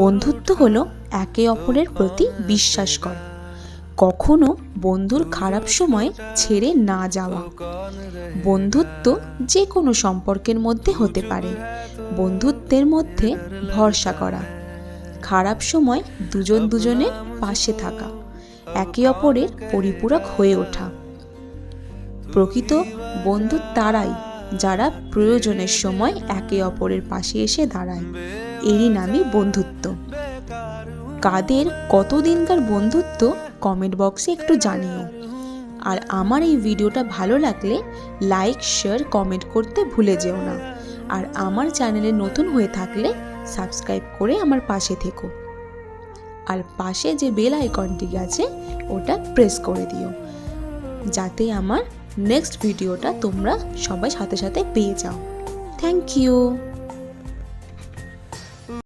বন্ধুত্ব হলো একে অপরের প্রতি বিশ্বাস করা, কখনো বন্ধুর খারাপ সময় ছেড়ে না যাওয়া। বন্ধুত্ব যে কোনো সম্পর্কের মধ্যে হতে পারে। বন্ধুত্বের মধ্যে ভরসা করা, খারাপ সময় দুজন দুজনের পাশে থাকা, একে অপরের পরিপূরক হয়ে ওঠা। প্রকৃত বন্ধু তারাই যারা প্রয়োজনের সময় একে অপরের পাশে এসে দাঁড়ায়, এরই নামই বন্ধুত্ব। কাদের কতদিনকার বন্ধুত্ব কমেন্ট বক্সে একটু জানিও। আর আমার এই ভিডিওটা ভালো লাগলে লাইক, শেয়ার, কমেন্ট করতে ভুলে যেও না। আর আমার চ্যানেলে নতুন হয়ে থাকলে সাবস্ক্রাইব করে আমার পাশে থেকো। আর পাশে যে বেল আইকনটি আছে ওটা প্রেস করে দিও, যাতে আমার নেক্সট ভিডিওটা তোমরা সবাই সাথে সাথে পেয়ে যাও। Thank you.